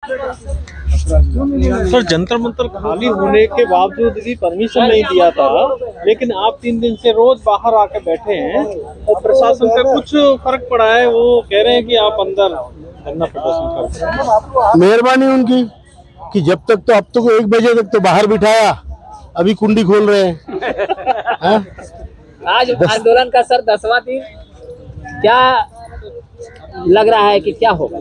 Sir Jantar Mantar खाली होने के बावजूद भी परमिशन नहीं दिया था, लेकिन आप 3 दिन से रोज बाहर आके बैठे हैं और प्रशासन पे कुछ फर्क पड़ा है? वो कह रहे हैं कि आप अंदर धरना प्रदर्शन करते हैं। मेहरबानी उनकी कि जब तक तो अब तक 1 बजे तक तो बाहर बिठाया, अभी कुंडी खोल रहे हैं। आज आंदोलन का सर 10वां दिन, क्या लग रहा है कि क्या होगा?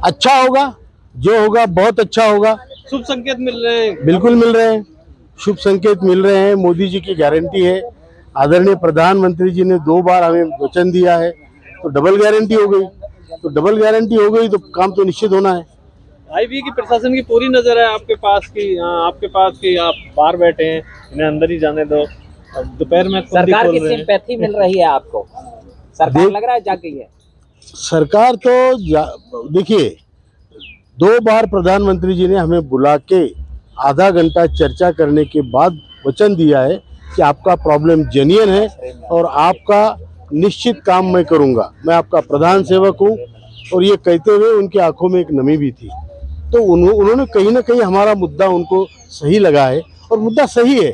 अच्छा होगा, जो होगा बहुत अच्छा होगा। शुभ संकेत मिल रहे हैं? बिल्कुल मिल रहे हैं, शुभ संकेत मिल रहे हैं। मोदी जी की गारंटी है, आदरणीय प्रधानमंत्री जी ने 2 बार हमें वचन दिया है, तो डबल गारंटी हो गई। तो डबल गारंटी हो गई तो काम तो निश्चित होना है। आईबी की प्रशासन की पूरी नजर है आपके पास कि आप बाहर बैठे हैं, इन्हें अंदर ही जाने दो। दोपहर में सरकार की सिंपैथी मिल रही है आपको? सरकार लग रहा है जाग गई है? सरकार तो देखिए, 2 बार प्रधानमंत्री जी ने हमें बुला के आधा घंटा चर्चा करने के बाद वचन दिया है कि आपका प्रॉब्लम जेन्युइन है और आपका निश्चित काम मैं करूंगा, मैं आपका प्रधान सेवक हूं। और ये कहते हुए उनकी आंखों में एक नमी भी थी। तो उन्होंने कहीं ना कहीं हमारा मुद्दा उनको सही लगा है, और मुद्दा सही है।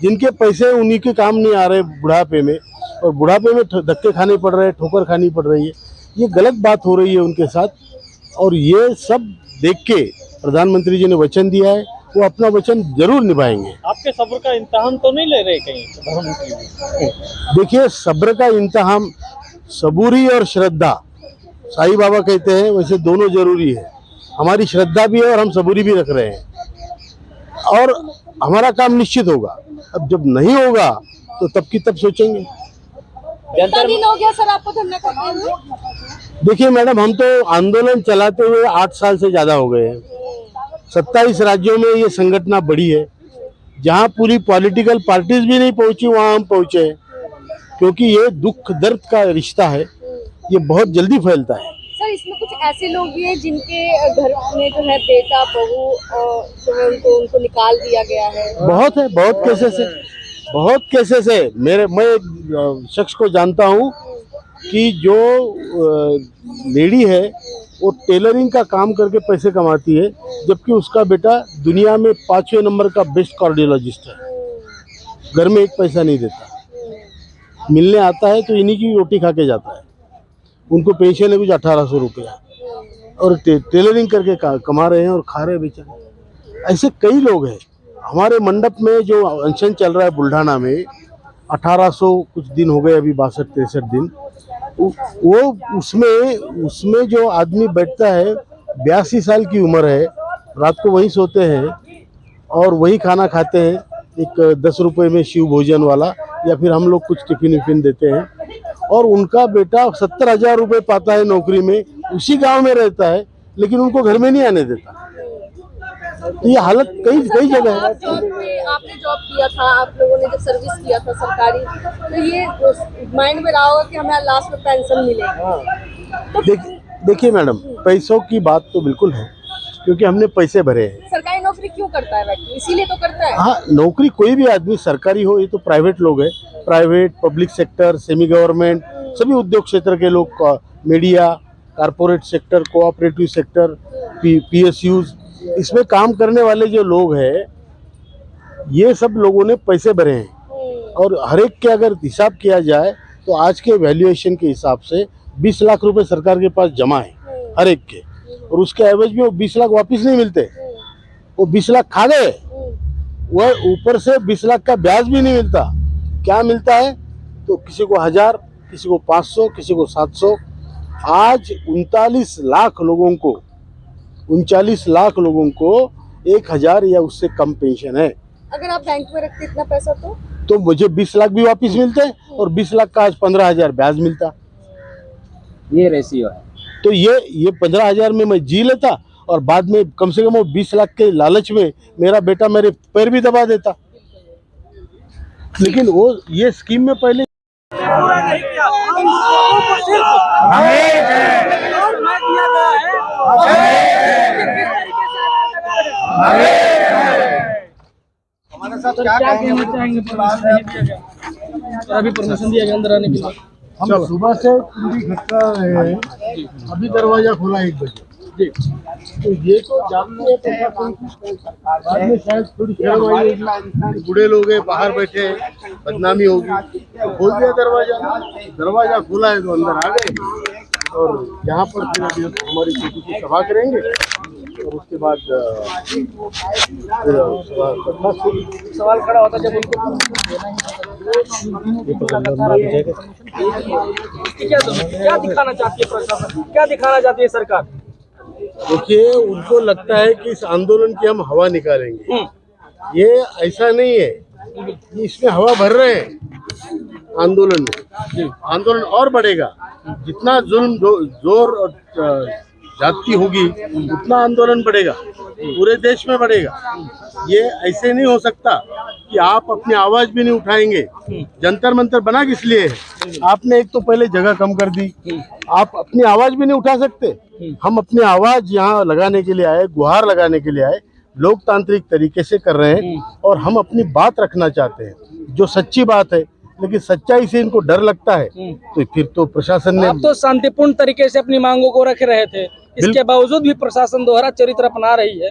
जिनके पैसे उन्हीं के काम नहीं आ रहे बुढ़ापे में, और बुढ़ापे में धक्के खाने पड़ रहे हैं, ठोकर खानी पड़ रही है, ये गलत बात हो रही है उनके साथ। और ये सब देख के प्रधानमंत्री जी ने वचन दिया है, वो अपना वचन जरूर निभाएंगे। आपके सब्र का इम्तिहान तो नहीं ले रहे कहीं प्रधानमंत्री? देखिए, सब्र का इम्तिहान, सबूरी और श्रद्धा, साईं बाबा कहते हैं, वैसे दोनों जरूरी है। हमारी श्रद्धा भी है और हम सबूरी भी रख रहे हैं, और हमारा काम निश्चित होगा। अब जब नहीं होगा तो तब की तब सोचेंगे। कितना दिन हो गया सर आपको धरना करते हुए? देखिए मैडम, हम तो आंदोलन चलाते हुए 8 साल से ज्यादा हो गए हैं। 27 राज्यों में ये संगठन बड़ी है। जहाँ पूरी पॉलिटिकल पार्टीज भी नहीं पहुंची, वहाँ हम पहुंचे हैं, क्योंकि ये दुख दर्द का रिश्ता है, ये बहुत जल्दी फैलता है। सर इसमें कुछ ऐसे लोग भी हैं जिनके घर में जो है बेटा बहू जो है उनको निकाल दिया गया है। बहुत है, बहुत केसेस है। मैं एक शख्स को जानता हूँ कि जो लेडी है वो टेलरिंग का काम करके पैसे कमाती है, जबकि उसका बेटा दुनिया में 5वें नंबर का बेस्ट कार्डियोलॉजिस्ट है। घर में 1 पैसा नहीं देता, मिलने आता है तो इन्हीं की रोटी खा के जाता है। उनको पेंशन है कुछ 1800 रुपया, और टेलरिंग करके कमा रहे हैं और खा रहे हैं बेचारे। ऐसे कई लोग हैं। हमारे मंडप में जो अनशन चल रहा है बुल्ढाना में, 1800 कुछ दिन हो गए, अभी 62-63 दिन, वो उसमें जो आदमी बैठता है, 82 साल की उम्र है, रात को वहीं सोते हैं और वही खाना खाते हैं, एक 10 रुपए में शिव भोजन वाला, या फिर हम लोग कुछ टिफिन विफिन देते हैं। और उनका बेटा 70,000 रुपये पाता है नौकरी में, उसी गांव में रहता है, लेकिन उनको घर में नहीं आने देता। तो ये हालत कई जगह है। आपने जॉब किया था, आप लोगों ने जब सर्विस किया था सरकारी, तो ये माइंड में रहा होगा कि हमें लास्ट में पेंशन मिलेगी। देखिए मैडम, पैसों की बात तो बिल्कुल है, क्योंकि हमने पैसे भरे हैं। सरकारी नौकरी क्यों करता है व्यक्ति? इसीलिए तो करता है। हाँ, नौकरी कोई भी आदमी, सरकारी हो, ये तो प्राइवेट लोग हैं। Private, public sector, semi government, सभी उद्योग क्षेत्र के लोग, media, corporate sector, cooperative sector, PSUs, इसमें काम करने वाले जो लोग हैं, ये सब लोगों ने पैसे भरे हैं। और हर एक के अगर हिसाब किया जाए तो आज के वैल्यूएशन के हिसाब से 20 लाख रुपए सरकार के पास जमा है हर एक के, और उसके एवरेज में वो 20 लाख वापस नहीं मिलते। वो 20 लाख खा गए, वह ऊपर से 20 लाख का ब्याज भी नहीं मिलता। क्या मिलता है? तो किसी को 1000, किसी को 500, किसी को 700। आज 39 लाख लोगों को 1000 या उससे कम पेंशन है। अगर आप बैंक में रखते इतना पैसा तो मुझे 20 लाख भी वापस मिलते हैं, और 20 लाख का आज 15,000 ब्याज मिलता। ये रेशियो है। तो ये 15,000 में मैं जी लेता, और बाद में कम से कम वो 20 लाख के लालच में मेरा बेटा मेरे पैर भी दबा देता। लेकिन वो ये स्कीम में पहले हमारे साथ क्या कहना चाहेंगे? अभी परमिशन दिया गया अंदर आने के लिए। हम सुबह से पूरी घटना रहे हैं, अभी दरवाजा खुला 1 बजे। तो ये तो जानते हैं प्रशासन, बाद में शायद थोड़ी शर्म आई होगी, बूढ़े लोग हैं बाहर बैठे हैं, बदनामी होगी, तो खोल दिया दरवाजा खोला है तो अंदर आ गए। और यहाँ पर फिर अभी हमारी छोटी सी सभा करेंगे और उसके बाद सवाल खड़ा होता जब उनको क्या दिखाना चाहती है प्रशासन, क्या दिखाना चाहती है सरकार? देखिए, उनको लगता है कि इस आंदोलन की हम हवा निकालेंगे। ये ऐसा नहीं है कि इसमें हवा भर रहे हैं आंदोलन में। आंदोलन और बढ़ेगा, जितना जुल्म जोर और जाति होगी उतना आंदोलन बढ़ेगा, पूरे देश में बढ़ेगा। ये ऐसे नहीं हो सकता कि आप अपनी आवाज भी नहीं उठाएंगे। जंतर मंतर बना किस लिए है? आपने एक तो पहले जगह कम कर दी, आप अपनी आवाज भी नहीं उठा सकते। हम अपनी आवाज यहाँ लगाने के लिए आए, गुहार लगाने के लिए आए, लोकतांत्रिक तरीके से कर रहे हैं और हम अपनी बात रखना चाहते हैं जो सच्ची बात है। लेकिन सच्चाई से इनको डर लगता है, तो फिर तो प्रशासन ने, आप तो शांतिपूर्ण तरीके से अपनी मांगों को रख रहे थे, इसके बावजूद भी प्रशासन दोहरा चरित्र अपना रही है।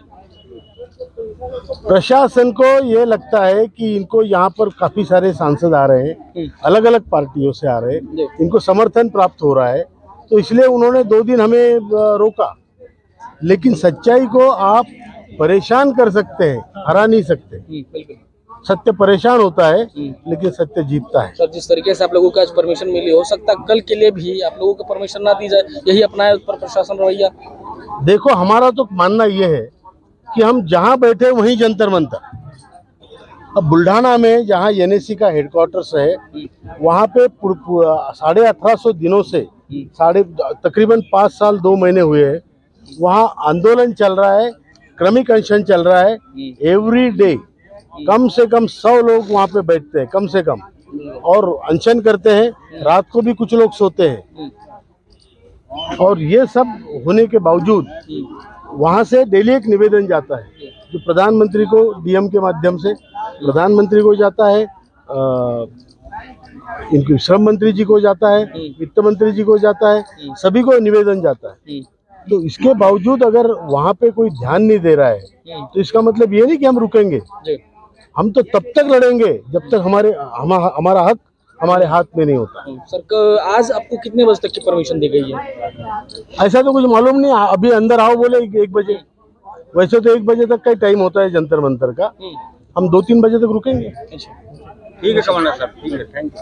प्रशासन को ये लगता है कि इनको यहाँ पर काफी सारे सांसद आ रहे हैं, अलग अलग पार्टियों से आ रहे हैं, इनको समर्थन प्राप्त हो रहा है, तो इसलिए उन्होंने 2 दिन हमें रोका। लेकिन सच्चाई को आप परेशान कर सकते हैं, हरा नहीं सकते। बिल्कुल सत्य परेशान होता है लेकिन सत्य जीतता है। सर, जिस तरीके से आप लोगों को आज परमिशन मिली, हो सकता है कल के लिए भी आप लोगों को परमिशन ना दी जाए, यही अपनाए उस पर प्रशासन रवैया? देखो, हमारा तो मानना ये है कि हम जहाँ बैठे वहीं जंतर मंतर। अब बुल्ढाना में जहाँ एनएसी का हेडक्वार्टर्स है, वहाँ पे 1850 दिनों से तकरीबन 5 साल 2 महीने हुए हैं, वहाँ आंदोलन चल रहा है, क्रमिक अनशन चल रहा है। एवरी डे कम से कम 100 लोग वहाँ पे बैठते हैं, कम से कम, और अनशन करते हैं। रात को भी कुछ लोग सोते हैं। और ये सब होने के बावजूद वहाँ से डेली एक निवेदन जाता है, जो प्रधानमंत्री को, डीएम के माध्यम से प्रधानमंत्री को जाता है, इनके श्रम मंत्री जी को जाता है, वित्त मंत्री जी को जाता है, सभी को निवेदन जाता है। तो इसके बावजूद अगर वहाँ पे कोई ध्यान नहीं दे रहा है, तो इसका मतलब ये नहीं कि हम रुकेंगे। हम तो तब तक लड़ेंगे जब तक हमारा हक हमारे हाथ में नहीं होता। सर, आज आपको कितने बजे तक की परमिशन दी गई है? ऐसा तो कुछ मालूम नहीं। अभी अंदर आओ बोले 1 बजे, वैसे तो 1 बजे तक का ही टाइम होता है जंतर मंतर का। हम 2-3 बजे तक रुकेंगे। ठीक है कमांडर साहब, ठीक है, थैंक यू।